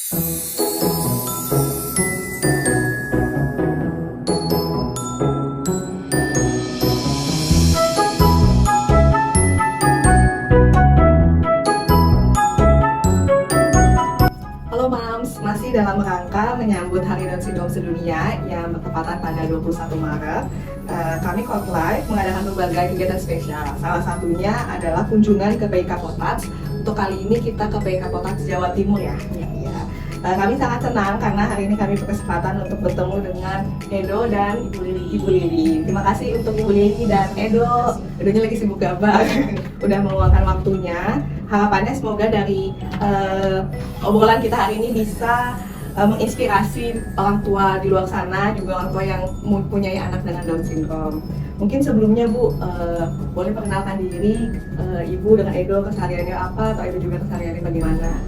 Halo Mams, masih dalam rangka menyambut Hari Down Syndrome Sedunia yang bertepatan pada 21 Maret. Kami Live mengadakan berbagai kegiatan spesial. Salah satunya adalah kunjungan ke PIK Potats. Untuk kali ini kita ke PIK Potats Jawa Timur ya. Kami sangat senang karena hari ini kami berkesempatan untuk bertemu dengan Edo dan Ibu Lili. Terima kasih untuk Ibu Lili dan Edo. Edonya lagi sibuk gambar, udah meluangkan waktunya. Harapannya semoga dari obrolan kita hari ini bisa menginspirasi orang tua di luar sana, juga orang tua yang mempunyai anak dengan Down syndrome. Mungkin sebelumnya Bu, boleh perkenalkan diri Ibu dengan Edo, kesehariannya apa, atau Edo juga kesehariannya bagaimana?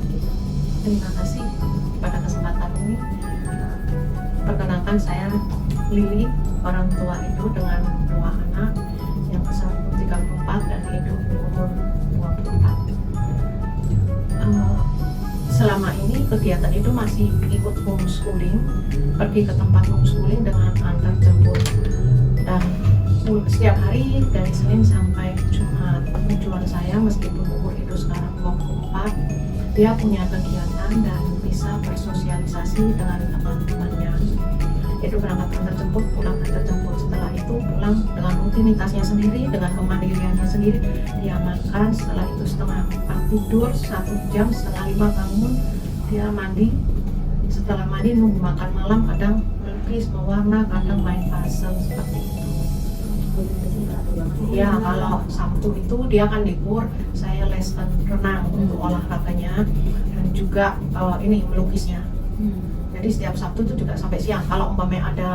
Terima kasih pada kesempatan ini. Perkenalkan, saya Lili, orang tua Edo dengan 2 anak, yang besar 34 dan Edo umur 24. Selama ini kegiatan itu masih ikut homeschooling, pergi ke tempat homeschooling dengan antar jemput, dan setiap hari dari Senin sampai Jumat. Tujuan saya, meskipun umur Edo sekarang 24, dia punya kegiatan dan bisa bersosialisasi dengan teman-temannya. Itu berangkat antar jemput, pulang antar jemput. Setelah itu pulang dengan rutinitasnya sendiri, dengan kemandiriannya sendiri. Dia makan, setelah itu setengah 4 tidur, 1 jam, setengah 5 bangun, dia mandi. Setelah mandi nunggu makan malam, kadang melukis, mewarna, kadang main puzzle, seperti itu. Ya, kalau Sabtu itu dia kan libur, saya lesson renang untuk olahraganya dan juga ini melukisnya. Jadi setiap Sabtu itu juga sampai siang. Kalau umpamanya ada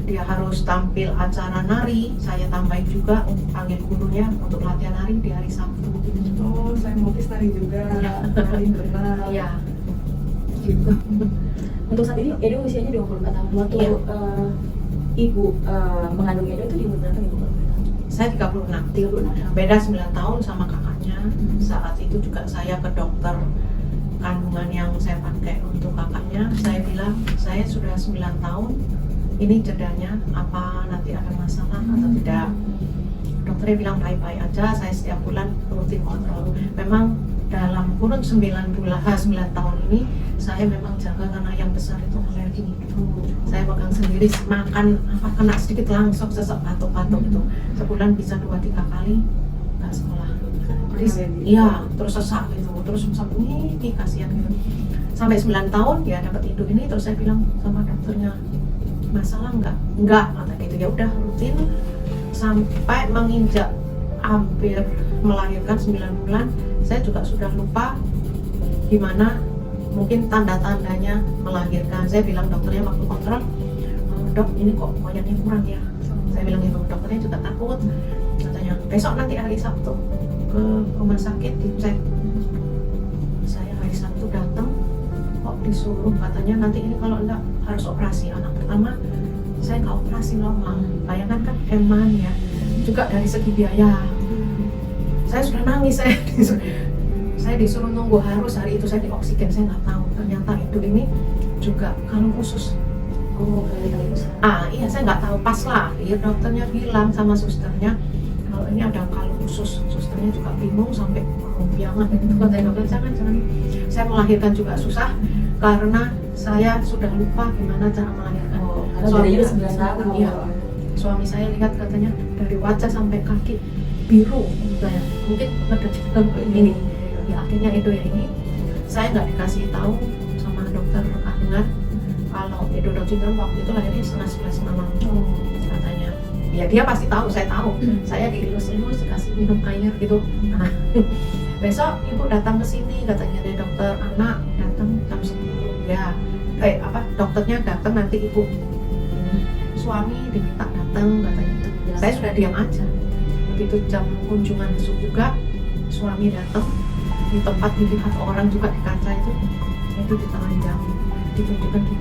dia harus tampil acara nari, saya tambahin juga untuk panggil gurunya untuk latihan nari di hari Sabtu. Oh, saya melukis nari juga, nari berenang. Ya. Gitu. Untuk saat ini Edo usianya 24 tahun. Waktu Ya. Ibu mengandung Edo itu di umur berapa Ibu? Saya 36. Beda 9 tahun sama kakaknya. Saat itu juga saya ke dokter kandungan yang saya pakai untuk kakaknya. Saya bilang, saya sudah 9 tahun, ini jedanya apa nanti ada masalah atau tidak. Dokternya bilang baik-baik aja. Saya setiap bulan rutin kontrol. Memang dalam kurun 9 tahun ini saya memang jaga karena yang besar itu alergi. Saya pegang sendiri, makan apa kena sedikit langsung sesek batuk-batuk itu. Sebulan bisa 2-3 kali nggak sekolah. Jadi iya, terus sesak gitu, terus sampai ini kasihan gitu. Sampai 9 tahun ya dapat induk ini, terus saya bilang sama dokternya, masalah enggak kata gitu. Ya udah rutin sampai menginjak hampir melahirkan 9 bulan. Saya juga sudah lupa gimana mungkin tanda-tandanya melahirkan. Saya bilang dokternya waktu kontrol, dok ini kok banyaknya kurang ya. Saya bilang gitu, dokternya juga takut. Katanya besok nanti hari Sabtu ke rumah sakit dicek. Saya hari Sabtu datang, kok disuruh katanya nanti ini kalau enggak harus operasi. Anak pertama saya nggak operasi normal. Bayangkan kan eman ya, juga dari segi biaya. Saya sudah nangis, saya disuruh nunggu, harus hari itu saya di oksigen. Saya nggak tahu ternyata itu ini juga kalung khusus. Oh, kali Iya, saya nggak tahu pas lah. Iya, dokternya bilang sama susternya kalau ini ada kalung khusus. Susternya juga bingung sampai rumpiangan. Itu kata dokter, jangan. Saya melahirkan juga susah karena saya sudah lupa gimana cara melahirkan. Suaminya 9 tahun. Iya. Suami saya lihat katanya dari wajah sampai kaki biru, katanya mungkin ngedecikan ini. Ya akhirnya Edo ya ini. Saya nggak dikasih tahu sama dokter kandungan kalau Edo Down syndrome waktu itu lahirnya setengah 11 malam. Katanya. Ya dia pasti tahu, saya tahu. Saya diilus-ilus dikasih minum air gitu. Nah, besok ibu datang ke sini katanya dari dokter anak datang jam 10. Ya, dokternya datang nanti ibu. Suami diminta datang katanya itu. Saya sudah diam aja. Begitu jam kunjungan besok juga suami datang di tempat dilihat orang juga di kaca itu ditelanjang, ditunjukkan di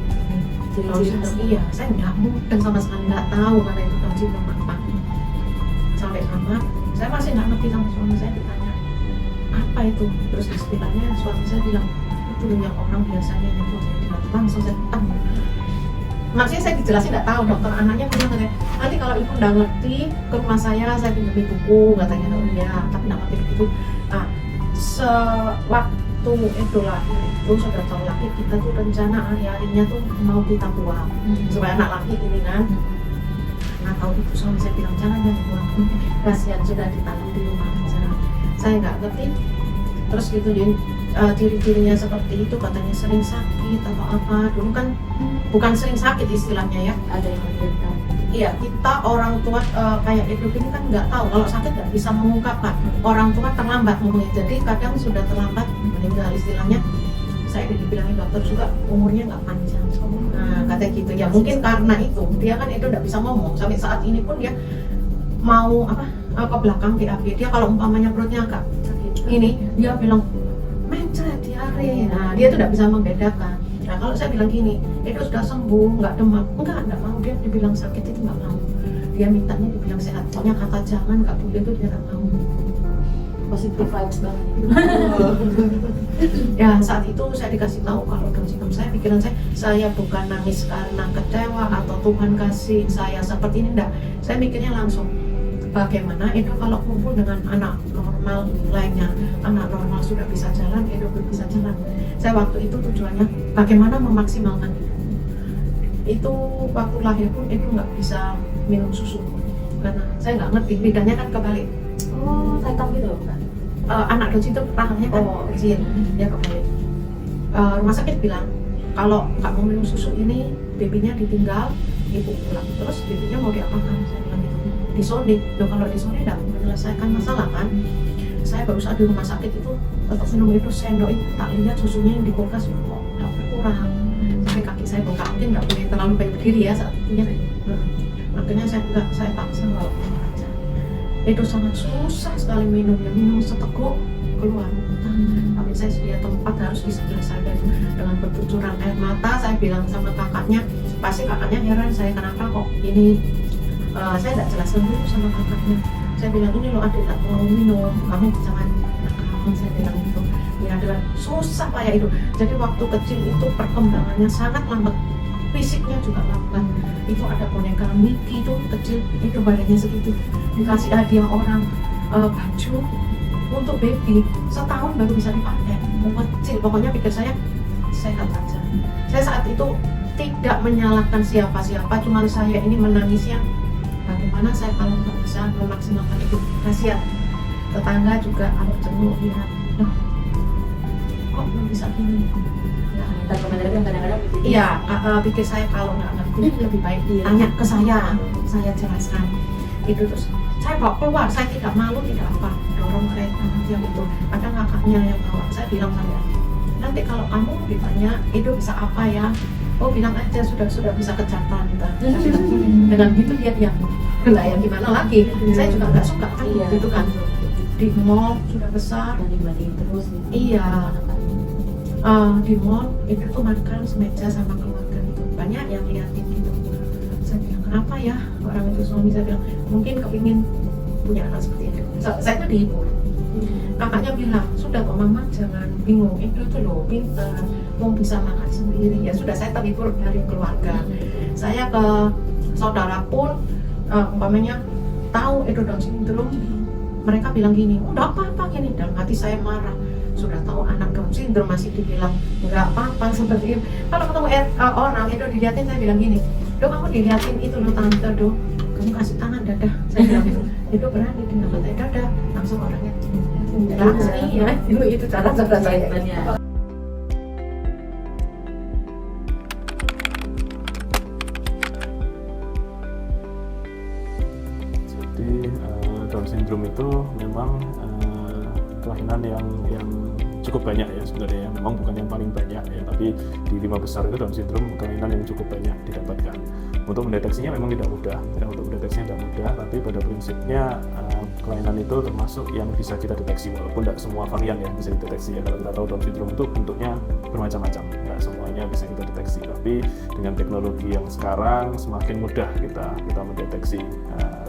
Down syndrome. Iya, saya nggak mudeng sama sekali, nggak tahu karena itu Down syndrome apa. Sampai kamar, saya masih nggak ngerti sama suami saya, ditanya apa itu, terus ditanya suami saya bilang itu yang orang biasanya itu langsung saya maksudnya saya dijelasin nggak tahu, dokter anaknya bilang katanya nanti kalau ibu nggak ngerti ke rumah saya pinjemin buku katanya. Oh iya, tapi nggak ngerti begitu. Nah, sewaktu itu lahir itu sudah tahu lagi kita tuh rencana hari-harinya tuh mau kita buang supaya anak laki ini kan. Nah tahu itu suami saya bilang jangan buang, kasihan sudah ditanam di rumah aja. Saya nggak ngerti. Terus gitu ciri-cirinya seperti itu, katanya sering sakit atau apa. Dulu kan bukan sering sakit istilahnya ya, Ada yang menderita. iya kita orang tua kayak itu ini kan nggak tahu, kalau sakit nggak bisa mengungkapkan, orang tua terlambat ngomongnya, jadi kadang sudah terlambat meninggal istilahnya. Saya dibilangin dokter juga umurnya nggak panjang. Nah katanya gitu ya, mungkin karena itu dia kan itu nggak bisa ngomong sampai saat ini pun dia mau ke belakang BAB, dia kalau umpamanya perutnya agak ini dia bilang mencret diare. Nah dia tuh nggak bisa membedakan. Nah kalau saya bilang gini, itu sudah sembuh, nggak demam, nggak mau, dia dibilang sakit itu nggak mau, dia mintanya dibilang sehat, pokoknya kata jangan, nggak boleh itu dia nggak mau. Positive vibes banget. Ya saat itu saya dikasih tahu kalau Down syndrome, saya pikiran saya bukan nangis karena kecewa atau Tuhan kasih saya seperti ini, enggak. Saya mikirnya langsung bagaimana itu kalau kumpul dengan anak normal lainnya, anak normal sudah bisa jalan, Edo belum bisa jalan. Saya waktu itu tujuannya bagaimana memaksimalkan itu. Waktu lahir pun Edo nggak bisa minum susu karena saya nggak ngerti, bedanya kan kebalik. Oh, tetap gitu kan? Anak Down syndrome rahangnya kan kecil, dia kebalik. Rumah sakit bilang kalau nggak mau minum susu ini babynya ditinggal, ibu pulang, terus babynya mau diapakan? Saya bilang gitu, disuntik. Loh kalau disuntik tidak menyelesaikan masalah kan. Saya baru saat di rumah sakit itu tetap minum itu sendok itu, tak lihat susunya yang di kulkas kok nggak berkurang. Sampai kaki saya bengkak, mungkin nggak boleh terlalu baik berdiri ya saat itu ya. Akhirnya saya paksa kalau aja. Itu sangat susah sekali minumnya, minum seteguk keluar. Tapi saya sedia tempat harus di sebelah saya dengan bercucuran air mata. Saya bilang sama kakaknya, pasti kakaknya heran saya kenapa kok ini. Saya tidak jelaskan dulu sama kakaknya. Saya bilang ini loh adik tak mau minum, kamu jangan nakal. Saya bilang gitu. Ya dengan susah kayak itu. Jadi waktu kecil itu perkembangannya sangat lambat, fisiknya juga lambat. Itu ada boneka Mickey itu kecil, itu badannya segitu, dikasih hadiah orang baju untuk baby, setahun baru bisa dipakai, kecil. Pokoknya pikir saya sehat aja. Saya saat itu tidak menyalahkan siapa-siapa, cuma saya ini menangisnya bagaimana saya kalau nggak bisa memaksimalkan itu. Kasihan tetangga juga kalau jenguk lihat, loh kok belum bisa gini. Dan komentar yang kadang-kadang Iya, pikir saya kalau nggak ngerti lebih baik tanya ke saya jelaskan. Itu terus saya bawa keluar, saya tidak malu tidak apa, dorong kereta yang itu. Ada kakaknya yang bawa, saya bilang saya nanti kalau kamu ditanya itu bisa apa ya, oh bilang aja sudah bisa kecapan. Dengan gitu dia diam. Lah ya gimana lagi? Saya juga nggak suka kan gitu kan. Di mall sudah besar. banding-banding terus gitu. Iya. Di mall itu tuh makan semeja sama keluarga itu banyak yang liatin gitu. Saya bilang kenapa ya orang itu, suami saya bilang mungkin kepingin punya anak seperti itu. Saya tuh dihibur. Kakaknya bilang sudah kok mama jangan bingung, itu tuh loh pintar, mau bisa makan sendiri. Ya sudah, saya terhibur dari keluarga. Saya ke saudara pun umpamanya tahu itu Down syndrome, mereka bilang gini, udah apa-apa gini. Dalam hati saya marah, sudah tahu anak Down syndrome masih dibilang nggak apa-apa seperti itu. Kalau ketemu orang itu dilihatin, saya bilang gini, Dok kamu dilihatin itu lo tante Dok, kamu kasih tangan dadah. Saya bilang itu berani dengan kata dadah, langsung orangnya langsung ya. Itu cara saya. Jadi Down syndrome itu memang kelainan yang cukup banyak ya sebenarnya ya. Memang bukan yang paling banyak ya, tapi di 5 besar itu Down syndrome kelainan yang cukup banyak didapatkan. Untuk mendeteksinya memang tidak mudah, ya, untuk mendeteksinya tidak mudah, tapi pada prinsipnya kelainan itu termasuk yang bisa kita deteksi, walaupun tidak semua varian yang bisa dideteksi ya. Kalau kita tahu Down syndrome itu bentuknya bermacam-macam, nggak semuanya bisa kita deteksi, tapi dengan teknologi yang sekarang semakin mudah kita mendeteksi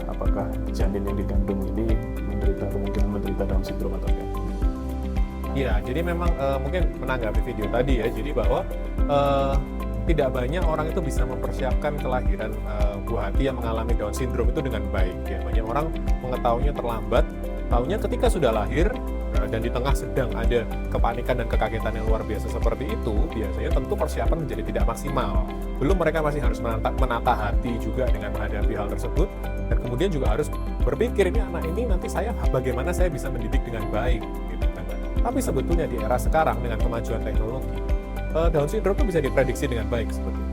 apakah janin yang dikandung ini kemungkinan menderita Down syndrome atau tidak. Iya, jadi memang mungkin menanggapi video tadi ya, jadi bahwa tidak banyak orang itu bisa mempersiapkan kelahiran buah hati yang mengalami Down syndrome itu dengan baik. Ya. Banyak orang mengetahuinya terlambat, tahunya ketika sudah lahir dan di tengah sedang ada kepanikan dan kekagetan yang luar biasa seperti itu, biasanya tentu persiapan menjadi tidak maksimal. Belum mereka masih harus menata hati juga dengan menghadapi hal tersebut, dan kemudian juga harus berpikir ini anak ini nanti bagaimana saya bisa mendidik dengan baik. Gitu kan. Tapi sebetulnya di era sekarang dengan kemajuan teknologi, Down syndrome itu bisa diprediksi dengan baik sebetulnya.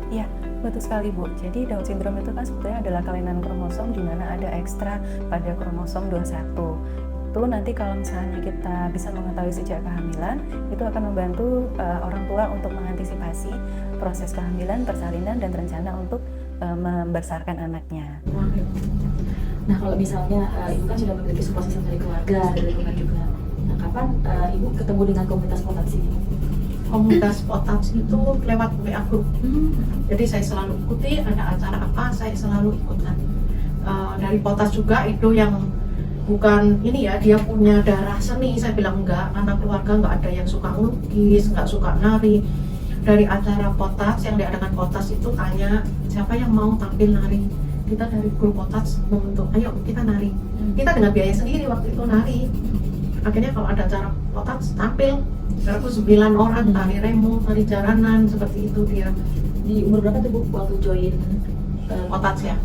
Iya, betul sekali Bu. Jadi Down syndrome itu kan sebetulnya adalah kelainan kromosom di mana ada ekstra pada kromosom 21. Itu nanti kalau misalnya kita bisa mengetahui sejak kehamilan, itu akan membantu orang tua untuk mengantisipasi proses kehamilan, persalinan, dan rencana untuk membesarkan anaknya. Nah kalau misalnya ibu kan sudah memiliki support system dari keluarga, dari lingkungan juga. Nah kapan ibu ketemu dengan komunitas potats ini? Komunitas potats itu lewat WA group. Jadi saya selalu ikuti, ada acara apa saya selalu ikutan. Dari potats juga itu yang bukan ini ya, dia punya darah seni, saya bilang enggak, karena keluarga enggak ada yang suka ngelukis, enggak suka nari. Dari acara potats yang diadakan potats itu tanya siapa yang mau tampil nari. Kita dari grup potats membentuk, ayo kita nari. Kita dengan biaya sendiri waktu itu nari. Akhirnya kalau ada acara potats tampil 9 orang, tari remo, tari jaranan, seperti itu dia. Di umur berapa tuh Bu waktu join Potats ya?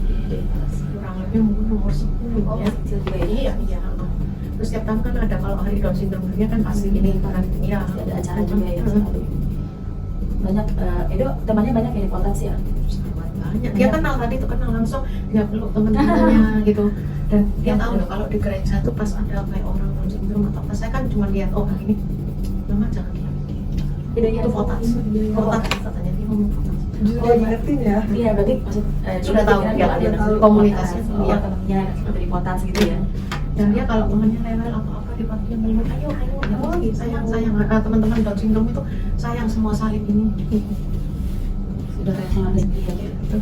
Kurang lebih mungkin umur 10 ya. kecil juga ya? Iya. Terus setiap tahun kan ada, kalau hari Down syndrome dunia kan pasti ini kan. Iya. Ada acara juga ya selalu. Banyak, Edo temannya banyak ya di potats ya? Banyak. Dia kenal tadi tuh, kenal langsung, dia peluk teman-temannya gitu. Dan dia tahu loh kalau di gereja tuh pas ada kayak orang Down syndrome atau apa, saya kan cuma lihat, oh ini mama jangan bilang itu potats. Potats katanya, dia ngomong potats. Justru ngertiin ya. Iya berarti maksud Sudah tahu dia ya, ada dia tahu komunitasnya, komunitasnya. iya temennya dari potats gitu ya. Dan dia kalau temennya rewel atau apa di pagi meluk, ayo sayang teman-teman Down syndrome itu sayang semua saling ini. Sudah kayak sama ya gitu.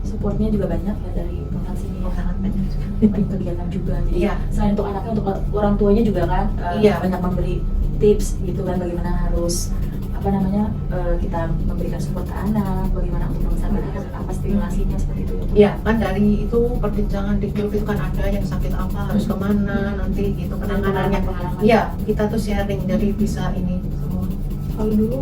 Supportnya juga banyak ya dari potats ini. Sangat banyak juga. Banyak kegiatan juga. Jadi Iya. selain untuk anaknya, untuk orang tuanya juga kan Iya. banyak memberi tips gitu kan, bagaimana harus kita memberikan support ke anak, bagaimana untuk membesarkan anak, apa stimulasinya seperti itu ya. Iya, kan dari itu perbincangan di grup itu kan ada yang sakit apa harus kemana nanti gitu penanganannya. Pengalaman. Iya, kita tuh sharing jadi bisa ini semua. Kalau dulu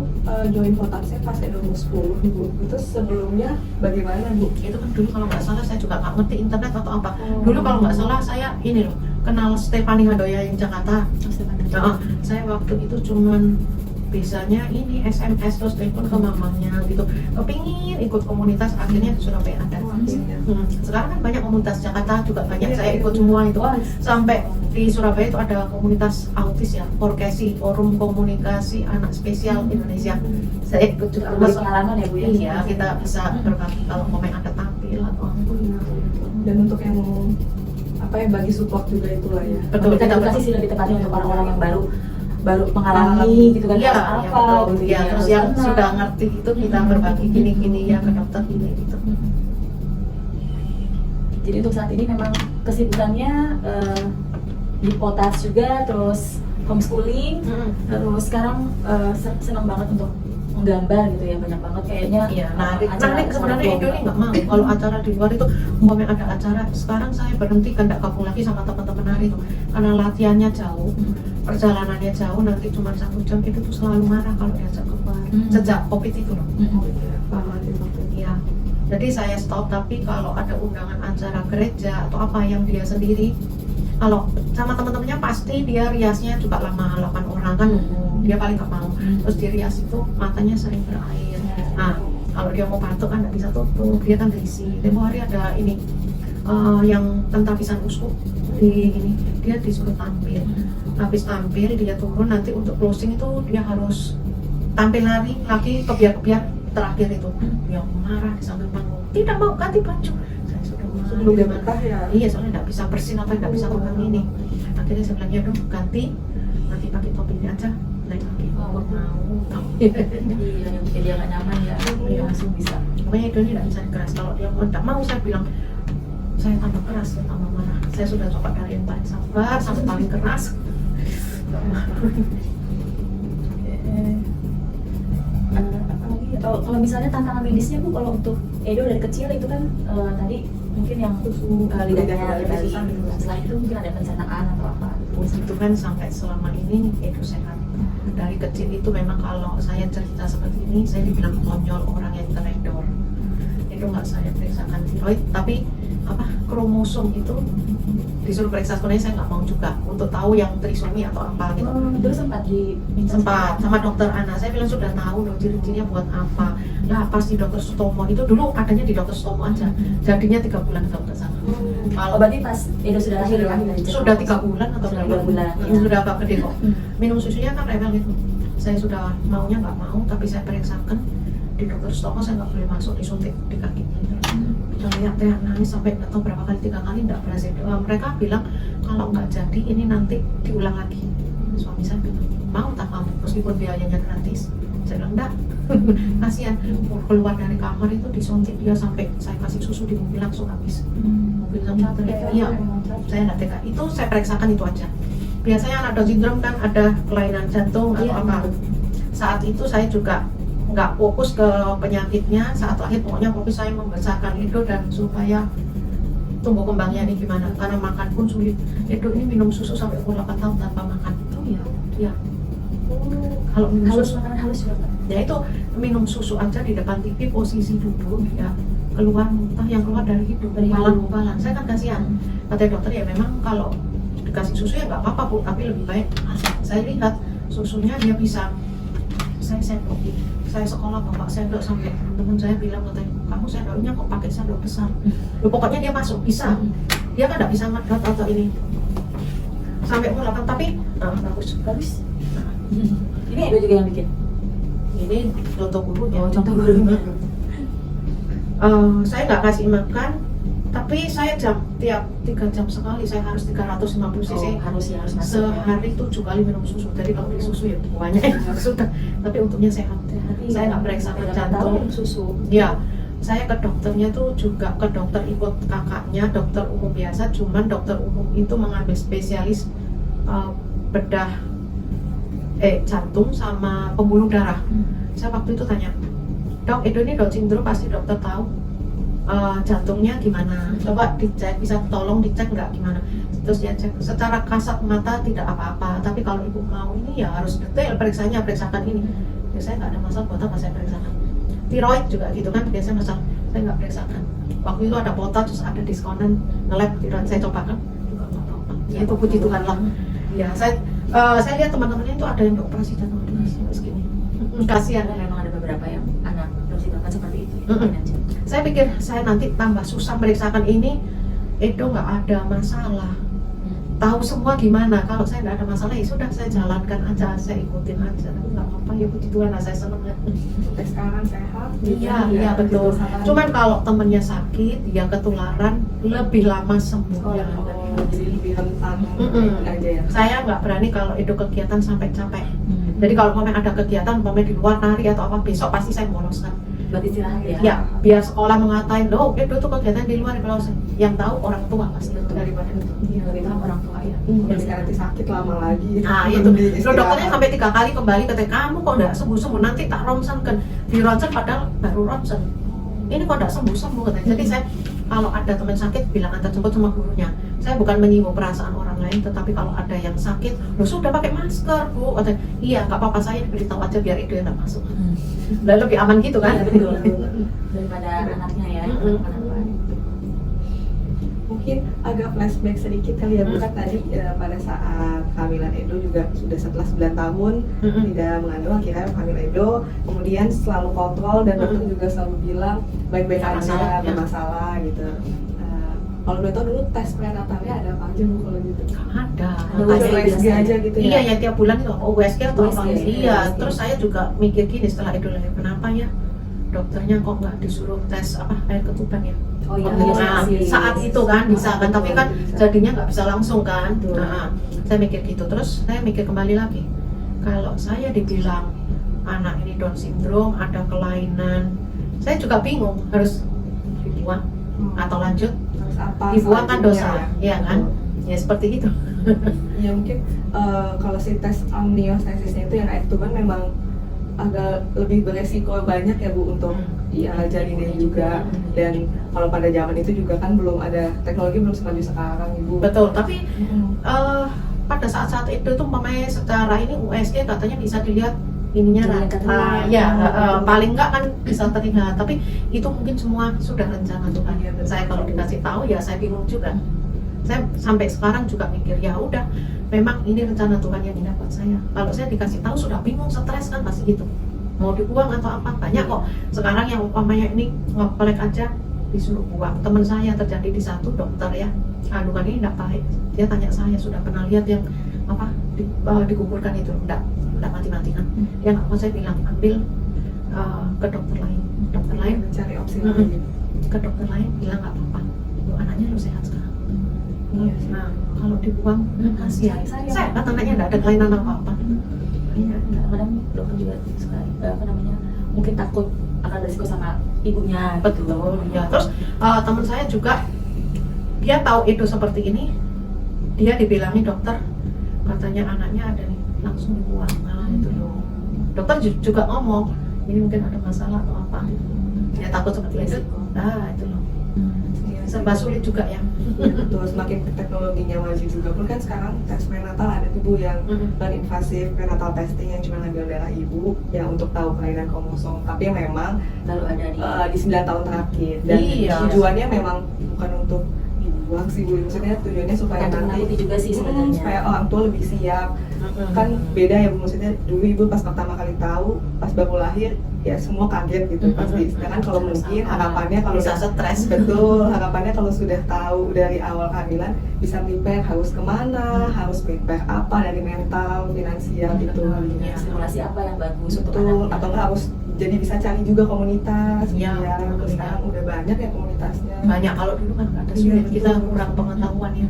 join potatsnya pas Edo umur 10 Bu. Itu sebelumnya bagaimana Bu? Itu kan dulu kalau nggak salah saya juga nggak ngerti internet atau apa. Dulu kalau nggak salah saya ini loh kenal Stefani Handoya yang Jakarta. Nah, saya waktu itu cuman bisanya ini SMS terus telepon ke mamanya gitu, kepingin ikut komunitas, akhirnya di Surabaya ada. Sekarang kan banyak komunitas Jakarta juga banyak, saya ikut semua itu. Sampai di Surabaya itu ada komunitas autis ya, Forkesi, Forum Komunikasi Anak Spesial Indonesia. Saya ikut juga. Terus pengalaman ya Bu ya. Iya, kita bisa berbagi kalau mau ada tampil atau apa. Dan untuk yang bagi support juga itulah ya. Betul, Kita edukasi sih lebih tepatnya untuk orang-orang yang baru mengalami gitu kan, Iya, harus ya, apa betul. gitu Ya, ya, terus harus yang tenang. sudah ngerti itu kita berbagi gini-gini ya ke dokter gini gitu. Jadi untuk saat ini memang kesibukannya di potats juga, terus homeschooling, terus sekarang senang banget untuk menggambar gitu ya, banyak banget kayaknya. Iya, acara narik sebenarnya Edo ini nggak mau kalau acara di luar itu, umpamanya ada acara sekarang saya berhenti kan nggak gabung lagi sama teman-teman nari itu karena latihannya jauh, perjalanannya jauh, nanti cuma 1 jam itu tuh selalu marah kalau diajak keluar. Sejak COVID itu loh. Iya. Jadi saya stop, tapi kalau ada undangan acara gereja atau apa yang dia sendiri, kalau sama teman-temannya pasti dia riasnya juga lama, 8 orang kan, dia paling nggak mau. Terus di rias itu matanya sering berair. Nah, kalau dia mau batuk kan nggak bisa tutup, dia kan berisi. Tempo hari ada ini yang tentang pisan uskup di ini, dia disuruh tampil. Habis tampil dia turun, nanti untuk closing itu dia harus tampil lari lagi kebiar-kebiar terakhir itu. Dia marah di samping panggung, tidak mau ganti baju. Saya sudah Sebelum dia betah ya. Iya, soalnya nggak bisa bersin apa, nggak bisa pegang ini. Akhirnya saya bilang, ya dong ganti, nanti pakai topi ini aja, naik lagi. Mau. Iya, yang bikin dia nggak nyaman ya, dia langsung bisa. Pokoknya itu nggak bisa keras. Kalau dia mau nggak mau, saya bilang saya tambah keras, saya tambah marah. Saya sudah coba dari yang paling sabar sampai paling keras. Apalagi kalau misalnya tantangan medisnya Bu, kalau untuk Edo dari kecil itu kan tadi mungkin yang lidahnya dari setelah itu mungkin ada pencernaan atau apa. Itu kan sampai selama ini Edo sehat. Dari kecil itu memang kalau saya cerita seperti ini, saya dibilang konyol, orang yang teledor. Itu nggak saya periksakan tiroid, tapi kromosom itu disuruh periksa, sebenarnya saya nggak mau juga untuk tahu yang trisomi atau apa gitu. Dulu sempat Sempat sama dokter Ana, saya bilang sudah tahu dong ciri-cirinya buat apa. Lah pasti dokter Sutomo itu dulu adanya di dokter Sutomo aja, jadinya 3 bulan ke dokter sana. Kalau berarti pas Edo sudah lahir ya? Sudah 3 bulan atau 3 bulan. Sudah agak gede kok. Minum susunya kan rebel gitu. Saya sudah maunya nggak mau, tapi saya periksakan di dokter Sutomo, saya nggak boleh masuk, disuntik di kakinya. Udah lihat teh nangis sampai nggak tahu berapa kali, 3 kali nggak berhasil. Mereka bilang kalau nggak jadi ini nanti diulang lagi. Suami saya bilang mau tak mau meskipun biayanya gratis. Saya bilang enggak. Kasihan keluar dari kamar itu disuntik dia sampai saya kasih susu di mobil langsung habis. Mobil langsung teriak. Iya, saya nggak tega. Itu saya periksakan itu aja. Biasanya anak Down syndrome kan ada kelainan jantung atau apa. Saat itu saya juga nggak fokus ke penyakitnya. Saat akhir pokoknya fokus saya membesarkan Edo dan supaya tumbuh kembangnya ini gimana, karena makan pun sulit. Edo ini minum susu sampai umur 8 tahun tanpa makan. Oh iya. Ya. Kalau minum Halus, susu, makanan halus juga. ya itu minum susu aja di depan TV, posisi duduk ya keluar muntah yang keluar dari hidung, Dari gumpalan. Saya kan kasihan. Kata dokter ya memang kalau dikasih susu ya nggak apa-apa Bu, tapi lebih baik saya lihat susunya dia bisa. Saya sendok, saya sekolah bawa sendok sampai teman saya bilang katanya kamu sendoknya kok pakai sendok besar. Loh, pokoknya dia masuk bisa. Dia kan nggak bisa ngedot atau ini sampai umur 8 tapi bagus. Ini Edo juga yang bikin. Ini contoh gurunya. Oh, contoh gurunya. Saya nggak kasih makan, tapi saya tiap 3 jam sekali saya harus 350 cc. Harus masuk. Sehari 7 kali minum susu. Jadi kalau beli susu ya banyak sudah. Tapi untungnya sehat. Saya nggak periksa jantung. Susu. Ya, saya ke dokternya tuh juga ke dokter ikut kakaknya, dokter umum biasa. Cuman dokter umum itu mengambil spesialis bedah jantung sama pembuluh darah. Saya waktu itu tanya, Dok, Edo ini Down syndrome pasti dokter tahu jantungnya gimana, coba dicek, bisa tolong dicek nggak gimana. Terus dia cek, secara kasat mata tidak apa-apa, tapi kalau ibu mau ini ya harus detail periksanya, periksakan ini. Ya saya nggak ada masalah, buat apa saya periksakan. Tiroid juga gitu kan, biasanya masalah, saya nggak periksakan. Waktu itu ada kuota, terus ada diskonan nge-lab tiroid, saya cobakan juga nggak apa-apa. Ya itu puji Tuhan lah. Ya saya lihat teman-temannya itu ada yang dioperasi dan segini. Kasihan. Memang ada beberapa yang anak Down syndrome kan seperti itu. Saya pikir saya nanti tambah susah meriksakan ini, Edo nggak ada masalah. Tahu semua gimana, kalau saya nggak ada masalah ya sudah saya jalankan aja, saya ikutin aja, nggak apa-apa ya puji Tuhan lah, saya seneng ya. Sampai sekarang sehat. Iya betul. Cuman kalau temennya sakit, dia ketularan lebih lama sembuh. Jadi lebih rentan aja ya. Saya nggak berani kalau Edo kegiatan sampai capek. Jadi kalau ada kegiatan, di luar nari atau apa, besok pasti saya moloskan. Buat istirahat ya. Ya, biar sekolah mengatain, loh Edo tuh kegiatan di luar, kalau yang tahu orang tua pasti daripada itu. Iya, lebih paham orang tua ya. Jadi nanti sakit lama lagi. Nah itu, lo dokternya sampai 3 kali kembali katanya kamu kok nggak sembuh-sembuh, nanti tak ronsen kan, di ronsen padahal baru ronsen. Ini kok nggak sembuh-sembuh katanya. Jadi saya kalau ada teman sakit bilang antar jemput sama gurunya. Saya bukan menyinggung perasaan orang lain, tetapi kalau ada yang sakit, lo sudah pakai masker Bu, katanya. Iya nggak apa-apa, saya diberitahu aja biar itu yang nggak masuk. Dan lebih aman gitu kan? Iya, betul. Daripada anaknya ya. Mungkin agak flashback sedikit kali ya, bukan tadi pada saat kehamilan Edo juga sudah setelah 9 tahun tidak mengandung, akhirnya hamil Edo, kemudian selalu kontrol dan dokter juga selalu bilang baik-baik aja, bermasalah gitu. Kalau boleh tahu dulu tes prenatalnya ada apa aja Bu kalau gitu? Ada. USG aja gitu ya? Iya ya, tiap bulan itu USG atau apa? USG. Iya. Terus saya juga mikir gini setelah Edo lahir, kenapa ya dokternya kok nggak disuruh tes air ketuban ya? Oh iya, Nah, saat itu kan bisa kan, tapi kan jadinya nggak bisa langsung kan. Nah, saya mikir gitu, terus saya mikir kembali lagi, kalau saya dibilang anak ini Down syndrome, ada kelainan, saya juga bingung harus dibuang atau lanjut. Terus apa? Dibuang kan dosa, selanjutnya? ya kan? Ya seperti itu. Ya mungkin kalau si tes amniosensisnya itu yang air tuban memang agak lebih beresiko banyak ya Bu untuk ya janinnya juga, dan kalau pada zaman itu juga kan belum ada teknologi, belum semaju sekarang Ibu. Betul, tapi pada saat-saat itu tuh umpamanya secara ini USG katanya bisa dilihat ininya Jalan rata, terlihat. ya paling enggak kan bisa terlihat, tapi itu mungkin semua sudah rencana Tuhan ya. Saya kalau dikasih tahu ya saya bingung juga. Saya sampai sekarang juga mikir ya udah, memang ini rencana Tuhan yang didapat saya. Kalau saya dikasih tahu sudah bingung, stres kan pasti gitu. Mau dibuang atau apa, banyak kok. Sekarang yang umpamanya ini ngepelek aja disuruh buang. Teman saya terjadi di satu dokter ya, kandungan ini tidak baik. Dia tanya saya, sudah pernah lihat yang apa dikuburkan itu? Enggak mati-mati kan. Dia nggak mau, saya bilang ambil ke dokter lain. Dokter lain Mencari opsi Mm-mm. lain. ke dokter lain bilang nggak apa-apa. Lu anaknya lu sehat sekarang. Iya. Nah kalau dibuang kasihan. Sayang. Saya kan anaknya nggak ada kelainan apa-apa. Iya, kadang dokter juga suka mungkin takut akan resiko sama ibunya. Betul, ya. Terus teman saya juga dia tahu itu seperti ini, dia dibilangin dokter katanya anaknya ada nih, langsung dibuang. Nah itu loh. Dokter juga ngomong ini mungkin ada masalah atau apa. Dia takut seperti itu. Nah itu loh. Iya, Serba sulit juga ya. Ya, betul, semakin teknologinya maju juga pun kan sekarang tes prenatal ada tuh Bu yang non-invasif prenatal testing yang cuma ngambil darah ibu ya untuk tahu kelainan kromosom, tapi memang Lalu ada di di 9 tahun terakhir, dan Iya. tujuannya memang bukan untuk dibuang sih Bu, maksudnya tujuannya supaya untuk nanti menakuti juga sih sebenarnya. supaya orang tua lebih siap. Kan beda ya Bu, maksudnya dulu ibu pas pertama kali tahu, pas baru lahir ya semua kaget gitu pasti. Sedangkan kalau mungkin harapannya kalau bisa stres. betul, harapannya kalau sudah tahu dari awal kehamilan bisa prepare harus kemana, harus prepare apa dari mental, finansial gitu. Iya. Simulasi apa yang bagus untuk Betul, anaknya. atau enggak harus jadi bisa cari juga komunitas. Iya, Ya, betul. sekarang udah banyak ya komunitasnya. Banyak, kalau dulu kan nggak ada, Iya, sulit, kita betul. kurang pengetahuan ya.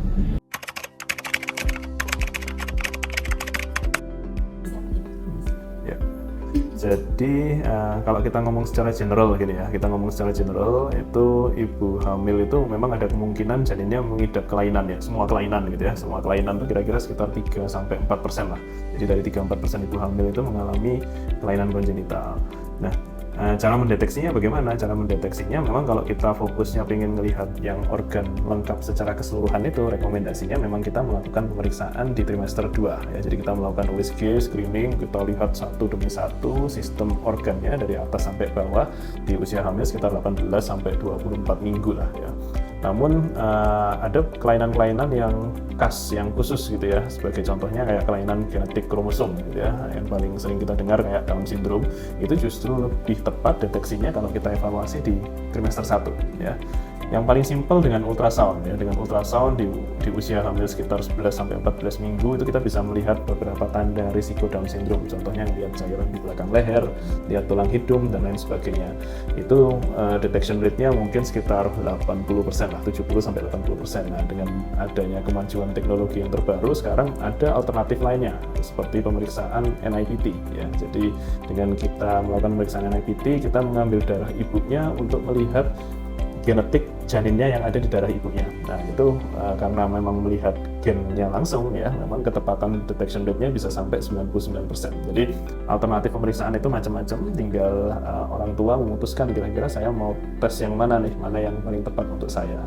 Jadi kalau kita ngomong secara general gini ya, kita ngomong secara general itu ibu hamil itu memang ada kemungkinan janinnya mengidap kelainan ya, semua kelainan gitu ya, semua kelainan itu kira-kira sekitar 3-4% lah. Jadi dari 3-4% ibu hamil itu mengalami kelainan kongenital. Nah, cara mendeteksinya bagaimana? Cara mendeteksinya memang kalau kita fokusnya ingin melihat yang organ lengkap secara keseluruhan itu, rekomendasinya memang kita melakukan pemeriksaan di trimester 2 ya. Jadi kita melakukan USG, screening, kita lihat satu demi satu sistem organnya dari atas sampai bawah di usia hamil sekitar 18 sampai 24 minggu lah ya. Namun ada kelainan-kelainan yang khas, yang khusus gitu ya, sebagai contohnya kayak kelainan genetik kromosom gitu ya, yang paling sering kita dengar kayak Down syndrome, itu justru lebih tepat deteksinya kalau kita evaluasi di trimester 1 ya. Yang paling simpel dengan ultrasound ya, dengan ultrasound di usia hamil sekitar 11 sampai 14 minggu itu kita bisa melihat beberapa tanda risiko Down syndrome, contohnya lihat cairan di belakang leher, lihat tulang hidung dan lain sebagainya. Itu detection rate-nya mungkin sekitar 80% lah, 70 sampai 80%. Nah, dengan adanya kemajuan teknologi yang terbaru sekarang ada alternatif lainnya seperti pemeriksaan NIPT ya. Jadi dengan kita melakukan pemeriksaan NIPT, kita mengambil darah ibunya untuk melihat genetik janinnya yang ada di darah ibunya. Nah itu karena memang melihat gennya langsung ya, memang ketepatan detection rate-nya bisa sampai 99%. Jadi alternatif pemeriksaan itu macam-macam, tinggal orang tua memutuskan kira-kira saya mau tes yang mana nih, mana yang paling tepat untuk saya.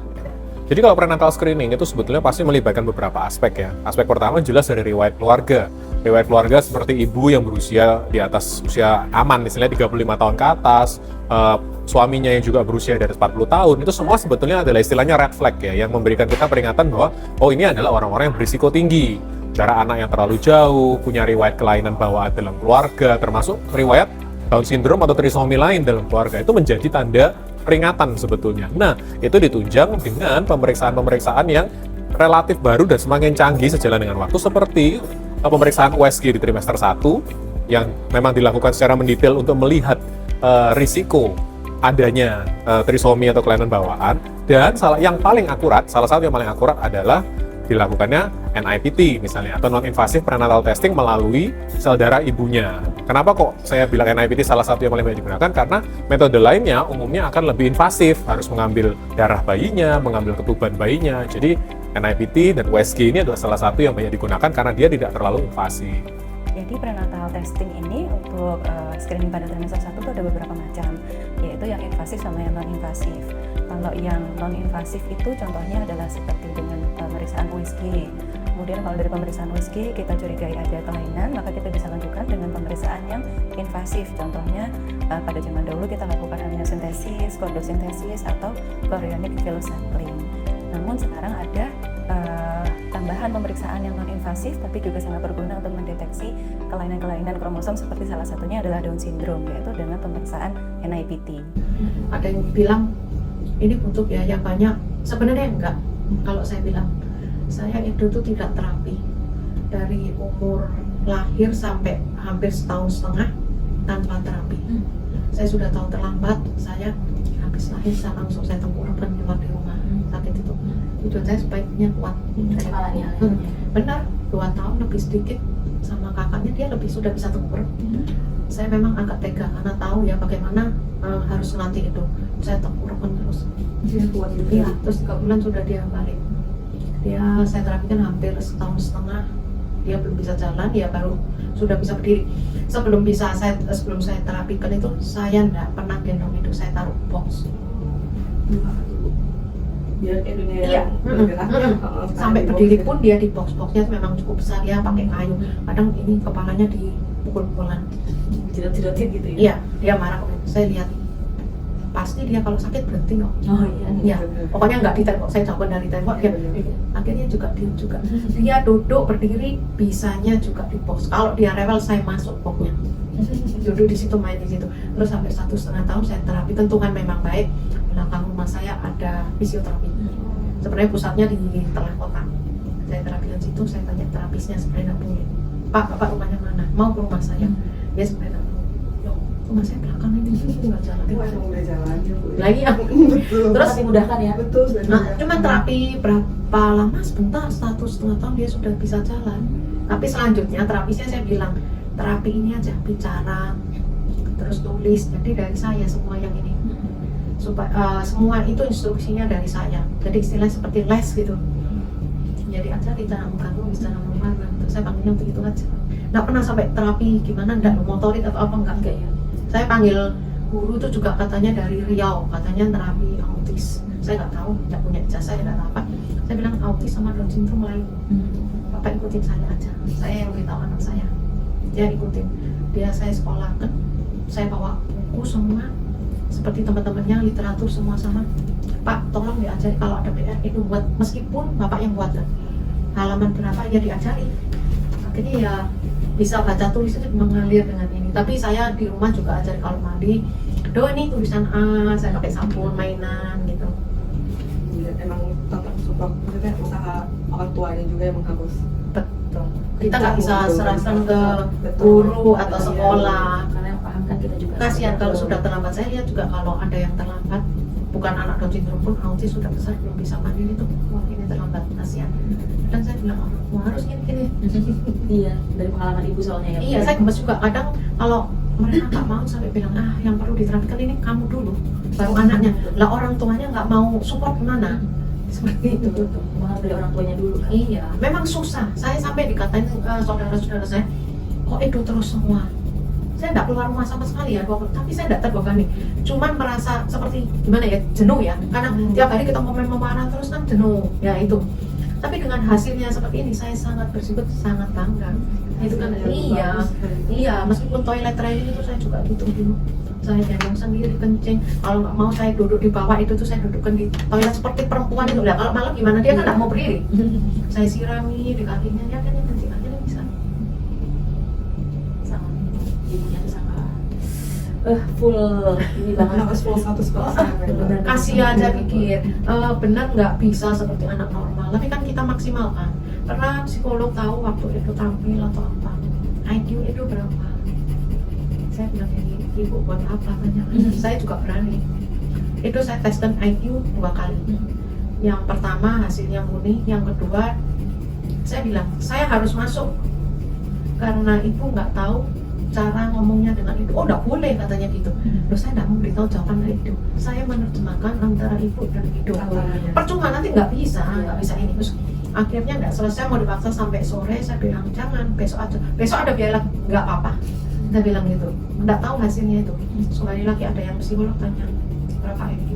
Jadi kalau prenatal screening itu sebetulnya pasti melibatkan beberapa aspek ya. Aspek pertama jelas dari riwayat keluarga. Riwayat keluarga seperti ibu yang berusia di atas usia aman, misalnya 35 tahun ke atas, suaminya yang juga berusia di atas 40 tahun, itu semua sebetulnya adalah istilahnya red flag ya, yang memberikan kita peringatan bahwa oh ini adalah orang-orang yang berisiko tinggi. Jarak anak yang terlalu jauh, punya riwayat kelainan bawaan dalam keluarga, termasuk riwayat Down syndrome atau trisomi lain dalam keluarga, itu menjadi tanda peringatan sebetulnya. Nah, itu ditunjang dengan pemeriksaan-pemeriksaan yang relatif baru dan semakin canggih sejalan dengan waktu, seperti pemeriksaan USG di trimester 1 yang memang dilakukan secara mendetail untuk melihat risiko adanya trisomi atau kelainan bawaan, dan salah satu yang paling akurat adalah dilakukannya NIPT misalnya, atau non-invasive prenatal testing melalui sel darah ibunya. Kenapa kok saya bilang NIPT salah satu yang paling banyak digunakan? Karena metode lainnya umumnya akan lebih invasif, harus mengambil darah bayinya, mengambil ketuban bayinya. Jadi NIPT dan USG ini adalah salah satu yang banyak digunakan karena dia tidak terlalu invasif. Jadi prenatal testing ini untuk screening pada trimester 1 itu ada beberapa macam, yaitu yang invasif sama yang non-invasif. Kalau yang non-invasif itu contohnya adalah seperti dengan pemeriksaan USG. Kemudian kalau dari pemeriksaan USG kita curigai ada kelainan, maka kita bisa lanjutkan dengan pemeriksaan yang invasif. Contohnya pada zaman dahulu kita lakukan amniocentesis, chordocentesis, atau chorionic villus sampling. Namun sekarang ada tambahan pemeriksaan yang non-invasif tapi juga sangat berguna untuk mendeteksi kelainan-kelainan kromosom seperti salah satunya adalah Down syndrome, yaitu dengan pemeriksaan NIPT. Ada yang bilang ini butuh biaya banyak, sebenarnya enggak. Kalau saya bilang, saya itu tuh tidak terapi dari umur lahir sampai hampir setahun setengah tanpa terapi. Saya sudah tahu terlambat, saya habis lahir saya langsung saya tengkurapkan keluar di rumah sakit itu. Tujuan saya sebaiknya kuat. Kepalanya. Benar, 2 tahun lebih sedikit sama kakaknya dia lebih sudah bisa tengkurap. Saya memang agak tega karena tahu ya bagaimana harus ngelatih itu. Saya tengkurapkan terus. Dia kuat juga. Iya, terus 3 bulan sudah dia balik. Saya terapikan hampir setahun setengah. Dia belum bisa jalan, ya baru sudah bisa berdiri. Sebelum saya terapikan itu saya enggak pernah gendong itu, saya taruh box. Biar kayak dunia Iya. bergerak. Sampai berdiri pun dia di box-boxnya memang cukup besar ya, pakai kayu. Kadang ini kepalanya dipukul-pukulan. Jidat-jidatin gitu ya. Iya, dia marah. Saya lihat pasti dia kalau sakit berhenti kok. Oh iya. Iya, pokoknya nggak di tembok. Saya coba dari tembok, dia akhirnya juga diam juga. Dia duduk berdiri, bisanya juga di box. Kalau dia rewel, saya masuk boxnya. Duduk di situ, main di situ. Terus sampai 1,5 tahun saya terapi. Tentukan memang baik. Belakang rumah saya ada fisioterapi. Sebenarnya pusatnya di tengah kota. Saya terapikan situ, saya tanya terapisnya sebenarnya nggak boleh. Pak, bapak rumahnya mana? Mau ke rumah saya? Dia sebenarnya nggak boleh. Loh, rumah saya belakang ini nggak jalan. Wah, emang udah jalan ya, Bu. Lagi ya. Betul. Terus Tapi mudahkan ya. Betul. Nah, cuman terapi berapa lama? Sebentar, 1,5 tahun dia sudah bisa jalan. Tapi selanjutnya terapisnya saya bilang, terapi ini aja bicara, terus tulis. Jadi dari saya semua yang ini, supaya semua itu instruksinya dari saya. Jadi istilahnya seperti les gitu. Jadi aja di dalam kandung, di dalam rumah. Terus saya panggilnya begitu aja. Nggak pernah sampai terapi gimana, nggak motorik atau apa enggak ya. Saya panggil guru itu juga katanya dari Riau, katanya terapi autis. Saya nggak tahu, nggak punya ijazah, nggak tahu apa. Saya bilang autis sama Down syndrome lain. Bapak ikutin saya aja. Saya yang beritahu anak saya. Dia ikutin. Dia saya sekolahkan. Saya bawa buku semua, seperti teman-temannya, literatur semua sama. Pak, tolong diajari kalau ada PR itu buat, meskipun bapak yang buat halaman berapa ya diajari. Akhirnya ya bisa baca tulis itu mengalir dengan ini. Tapi saya di rumah juga ajari kalau mandi. Do ini tulisan A, saya pakai sabun mainan gitu. Iya, emang tetap support, maksudnya usaha orang tuanya juga emang harus. Betul. Kita nggak bisa serahkan ke guru atau sekolah. Karena yang paham kan kita juga. Kasihan kalau sudah terlambat. Saya lihat juga kalau ada yang terlambat, bukan anak Down syndrome pun, autis sudah besar belum bisa mandiri itu, wah ini terlambat, kasihan. Dan saya bilang orang tua harus gini. Iya, dari pengalaman ibu soalnya ya. Iya, saya gemes juga kadang kalau mereka nggak mau sampai bilang yang perlu diterapikan ini kamu dulu, baru anaknya. Lah orang tuanya nggak mau support gimana? Seperti itu. Harus dari orang tuanya dulu kan. Iya, memang susah. Saya sampai dikatain saudara-saudara saya, kok itu terus semua. Saya nggak keluar rumah sama sekali ya, tapi saya nggak terbebani. Cuman merasa seperti gimana ya, jenuh ya. Karena tiap hari kita ngomong marah terus kan jenuh. Ya itu. Tapi dengan hasilnya seperti ini, saya sangat bersyukur, sangat bangga. Itu kan iya. Meskipun toilet training itu saya juga gitu dulu. Saya gendong sendiri kencing. Kalau nggak mau saya duduk di bawah itu tuh saya dudukkan di toilet seperti perempuan itu. Nah, kalau malam gimana dia kan nggak mau berdiri. Saya sirami di kakinya, ya kan kencing aja dia bisa. Sama ibunya tuh sangat full ini banget. Harus full 100%. Kasihan saya pikir, benar nggak bisa seperti anak normal. Tapi kan kita maksimalkan. Karena psikolog tahu waktu itu tampil atau apa. IQ itu berapa? Saya bilang ini, ibu buat apa tanya? Saya juga berani. Itu saya teskan IQ 2 kali. Yang pertama hasilnya murni, yang kedua saya bilang saya harus masuk karena ibu nggak tahu cara ngomongnya dengan ibu. Oh nggak boleh katanya gitu. Loh, saya tidak memberitahu jawaban Edo. Saya menerjemahkan antara ibu dan Edo. Percuma nanti nggak bisa ini. Terus akhirnya nggak selesai, mau dipaksa sampai sore. Saya bilang jangan, besok aja. Besok ada biaya lagi, nggak apa-apa. Saya bilang gitu. Nggak tahu hasilnya itu. Sekali lagi ada yang psikolog tanya berapa IQ.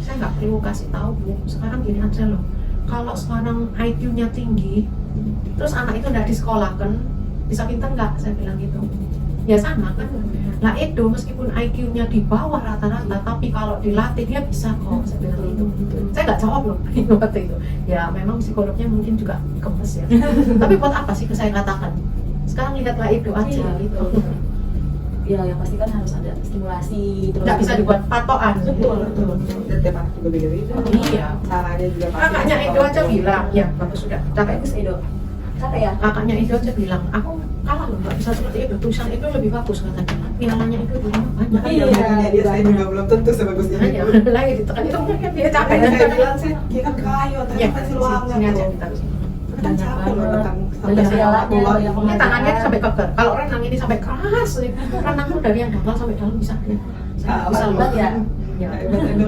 Saya nggak perlu kasih tahu Bu. Sekarang gini aja loh. Kalau sekarang IQ-nya tinggi, terus anak itu nggak disekolahkan, bisa pintar nggak? Saya bilang gitu. Ya sama kan. Nah Edo meskipun IQ-nya di bawah rata-rata, tapi kalau dilatih dia bisa kok. Saya bilang gitu. Saya nggak jawab loh waktu itu. Ya memang psikolognya mungkin juga gemes ya. Tapi buat apa sih saya katakan? Sekarang lihatlah Edo aja gitu. Ya yang pasti kan harus ada stimulasi terus Nggak bisa dibuat patokan. Betul. Dan tiap anak juga beda-beda. Iya. Caranya juga pasti. Kakaknya Edo aja bilang, ya bagus sudah. Capek bagus Edo. Capek ya? Kakaknya Edo aja bilang, aku kalah loh, nggak bisa seperti Edo. Tulisan Edo lebih bagus katanya. Pialanya Edo di mana banyak. Iya, dia saya juga belum tentu sebagusnya Hanya itu. lagi ditekan itu mungkin dia capek. Saya bilang saya kira kayu, Ya, ternyata masih luangan. sini aja ditaruh sini. Kan capek loh tekan sampai Banyak saya pialanya, keluar. banyak Ini tangannya ini sampai keker. Kalau renang ini sampai keras. Renang tuh dari yang dangkal sampai dalam bisa. Bisa loh. Hebat ya. Ya. Hebat, Edo.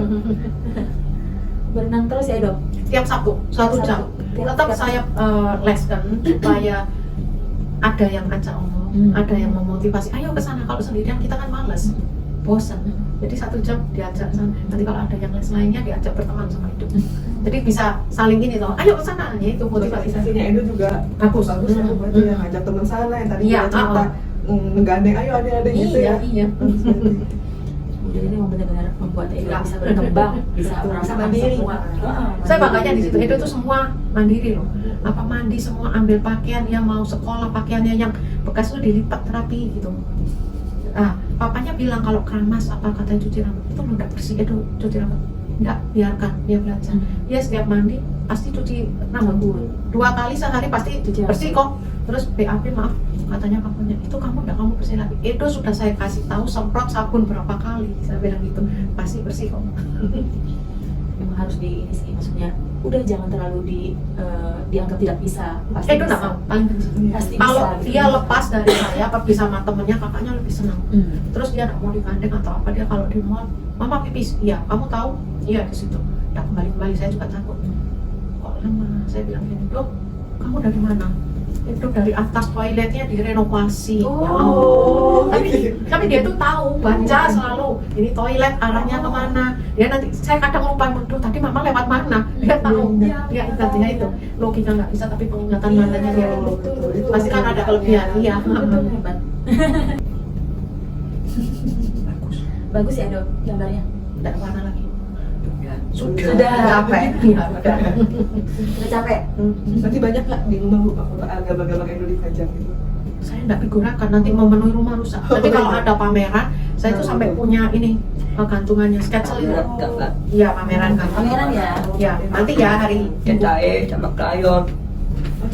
Berenang terus ya Edo? Tiap Sabtu 1 jam. Tetap saya leskan supaya ada yang ajak omong, ada yang memotivasi. Ayo ke sana, kalau sendirian kita kan males, bosan. Jadi 1 jam diajak sana. Nanti kalau ada yang les lainnya diajak berteman sama itu. Jadi bisa saling ini toh. Ayo ke sana, ya itu motivasi. Motivasinya Edo juga Bagus. bagus ya, buat dia ngajak teman sana yang tadi Iya, dia cerita menggandeng, ayo adik-adik gitu ya. Iya. Jadi ini benar-benar membuat Edo bisa berkembang, bisa merasakan mandiri. semua. Saya bangganya di situ. Edo tuh semua mandiri loh. Apa mandi semua, ambil pakaian, ya mau sekolah pakaiannya yang bekas tuh dilipat rapi gitu. Papanya bilang kalau keramas apa katanya cuci rambut itu nggak bersih. Edo cuci rambut nggak, biarkan dia belajar. Dia setiap mandi pasti cuci rambut 2 kali sehari pasti Cuci rambut. bersih kok. Terus BAP maaf katanya papanya itu kamu bersih lagi. Edo sudah saya kasih tahu semprot sabun berapa kali, saya bilang gitu pasti bersih kok. Memang harus di ini sih, maksudnya udah jangan terlalu dianggap tidak bisa. Pasti Edo nggak mau, paling benci. Pasti Kalau bisa, gitu. dia lepas dari saya, pergi sama temennya, kakaknya lebih senang. Terus dia nggak mau digandeng atau apa, dia kalau di mall, mama pipis, iya, kamu tahu? Iya di situ. Udah kembali, saya juga takut. Kok lama? Saya bilang gini, loh, kamu dari mana? Itu dari atas toiletnya direnovasi. Oh. Tapi dia tuh tahu, baca selalu. Ini toilet arahnya kemana? Dia nanti, saya kadang lupa, "Duh, tadi mama lewat mana?" Dia tahu. Dia ingatnya itu. Logika nggak bisa, tapi pengingatan matanya dia itu. Pasti kan ada kelebihan. Iya. Betul, hebat. Bagus ya Edo gambarnya. Tidak warna lagi. Sudah. Capek. Iya, udah. Udah capek. Berarti banyak nggak di rumah Bu, gambar-gambar Edo dipajang gitu? Saya tidak figurakan, nanti memenuhi rumah rusak. Nanti kalau ada pameran, saya tuh sampai punya ini gantungannya sketsel itu. Iya, pameran kan. Pameran ya. Ya, nanti ya hari Cetai sama krayon,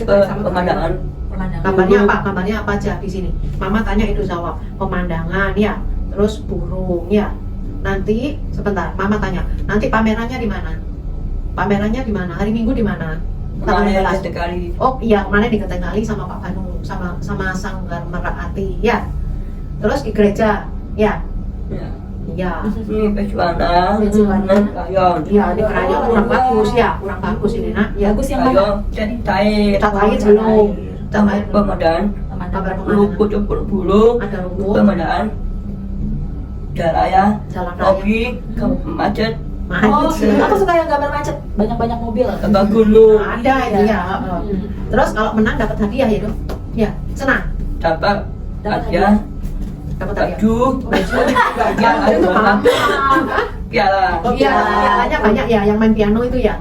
pemandangan. Pemandangan. Gambarnya apa aja di sini. Mama tanya itu jawab. Pemandangan ya, terus burung ya. Nanti sebentar, Mama tanya. Nanti pamerannya di mana? Pamerannya di mana? Hari Minggu di mana? Tanggal 16. Sekali. Oh iya, kemarin di Ketengali sama Pak Banu, sama Sanggar Merahati ya. Terus di gereja ya. Ya. Iya. Ini pejuana, Pejuana. krayon. Iya, di krayon kurang bagus ya, kurang bagus ini nak. Ya, Bagus yang mana? Krayon, cetai, Cat air belum. Cat air belum. pemandangan, Gambar rumput pemandangan. bulu, Ada rumput, pemandangan, daraya, jalan raya, kopi, macet, Oh, macet. aku suka yang gambar macet, banyak-banyak mobil. kagak gunung, Ada itu ya. Terus kalau menang dapat hadiah ya dong. Ya, senang. dapat Dapat hadiah, Dapat hadiah. baju, Itu mahal. piala. Oh iya, pialanya banyak ya. Yang main piano itu ya.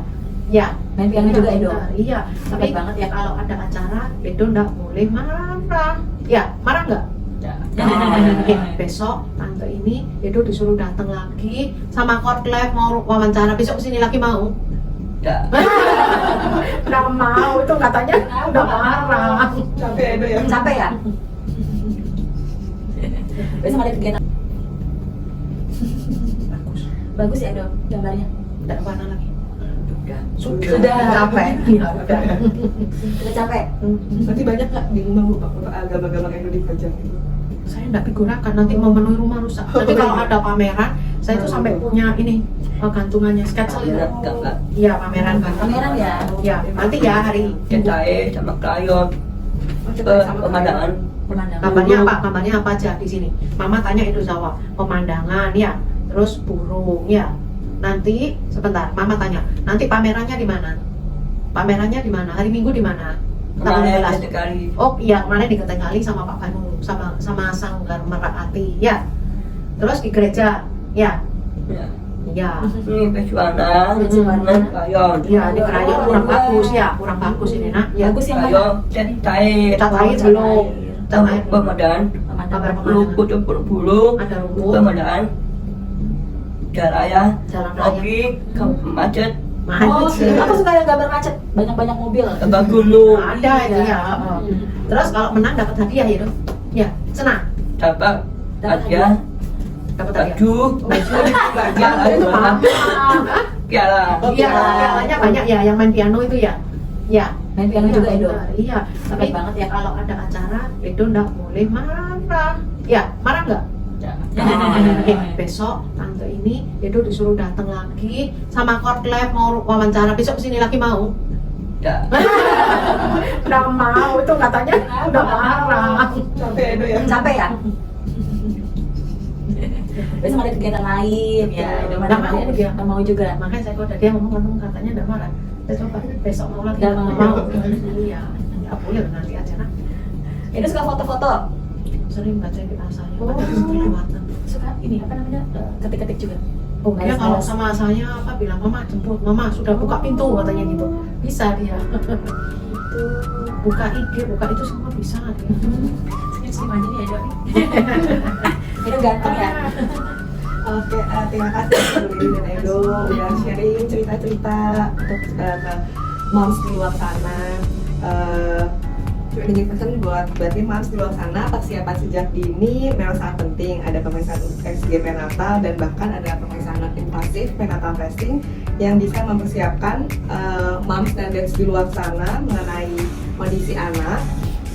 Ya. Main piano juga Edo. Iya. Tapi Hebat banget ya. kalau ada acara, Edo nggak boleh marah. Ya, marah nggak? Ya. Oke, besok tante ini Edo disuruh datang lagi sama Korklef mau wawancara. Besok kesini lagi mau? Ya. Nggak mau, itu katanya udah marah. Capek Edo ya? Capek ya? Besok ada kegiatan. Bagus ya Edo gambarnya. Nggak warna lagi. Sudah. Capek. Iya, udah. Udah capek. Berarti banyak nggak di rumah Bu, gambar-gambar Edo dipajang gitu? saya nggak figurakan, nanti memenuhi rumah rusak. Jadi kalau ada pameran, saya tuh sampai punya ini gantungannya sketsel itu. Gambar Iya, pameran Pameran ya. Ya, nanti ya hari cetai sama krayon pemandangan Pemandangan. gambarnya apa aja di sini. Mama tanya itu Zawa, pemandangan ya, terus burung ya. Nanti sebentar, Mama tanya, nanti pamerannya di mana? Pamerannya di mana? Hari Minggu di mana? Tanggal kemarin 15. sekali Oh iya, kemarin di Ketengali sama Pak Banu, sama Sanggar Merpati ya. Terus di gereja ya. ya. Iya. Ini pejuana krayon Iya, di krayon kurang bagus ya, kurang bagus ini nak. Ya, Bagus yang mana? krayon cetai kita tahu belum. sama pemandangan Pemandangan. rumput bulu Ada rumput, pemandangan jalan jalan raya, kopi macet Oh, macet. aku suka yang gambar macet, banyak-banyak mobil. gambar gunung Ada itu ya. Terus kalau menang dapat hadiah ya dong. Ya, senang. dapat Dapat hadiah Dapat hadiah. baju Ya, itu mahal. piala Iya, pialanya banyak ya, yang main piano itu ya. Ya, Main piano juga Edo. Iya, tapi Keren banget ya. kalau ada acara Edo nggak boleh marah. Ya, marah nggak? Besok tante ini Edo disuruh datang lagi sama Kortlab mau wawancara. Besok kesini lagi mau? ya Udah mau, itu katanya udah marah. Sampai Edo ya. Capek ya? Besok ada kegiatan lain ya. Nggak mau dia. Nggak mau juga. Makanya saya kode dia ngomong katanya udah marah. Saya coba besok mau lagi. Nggak mau. Iya, nggak boleh nanti aja nak. Ini suka foto-foto. Sering baca di asanya, Oh. baca kelewatan. Suka ini apa namanya? Ketik-ketik juga. Oh, dia kalau sama saya apa bilang mama jemput, mama sudah buka pintu katanya gitu. Bisa dia. Itu Buka IG, buka itu semua bisa dia. senyum aja nih Edo nih. Edo ganteng ya. Oke, terima kasih Lili dan Edo udah sharing cerita-cerita untuk ke moms di luar sana. Cuma ingin pesan buat berarti moms di luar sana, persiapan sejak dini memang sangat penting. Ada pemeriksaan USG prenatal dan bahkan ada pemeriksaan non-invasif prenatal testing yang bisa mempersiapkan moms dan dads di luar sana mengenai kondisi anak,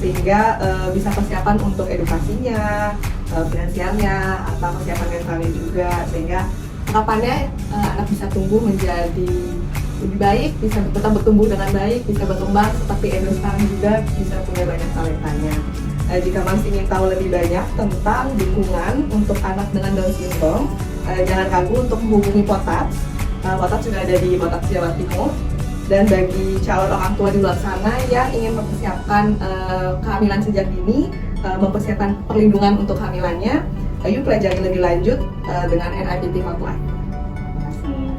sehingga bisa persiapan untuk edukasinya, finansialnya, atau persiapan mentalnya juga, sehingga harapannya anak bisa tumbuh menjadi lebih baik, bisa tetap bertumbuh dengan baik, bisa berkembang seperti Edo sekarang juga bisa punya banyak talentanya. Jika Mas ingin tahu lebih banyak tentang dukungan untuk anak dengan Down syndrome, jangan ragu untuk menghubungi Potats. Potats sudah ada di Potats Jawa Timur. Dan bagi calon orang tua di luar sana yang ingin mempersiapkan kehamilan sejak dini, mempersiapkan perlindungan untuk kehamilannya, yuk pelajari lebih lanjut dengan NIPT Hotline. Terima kasih.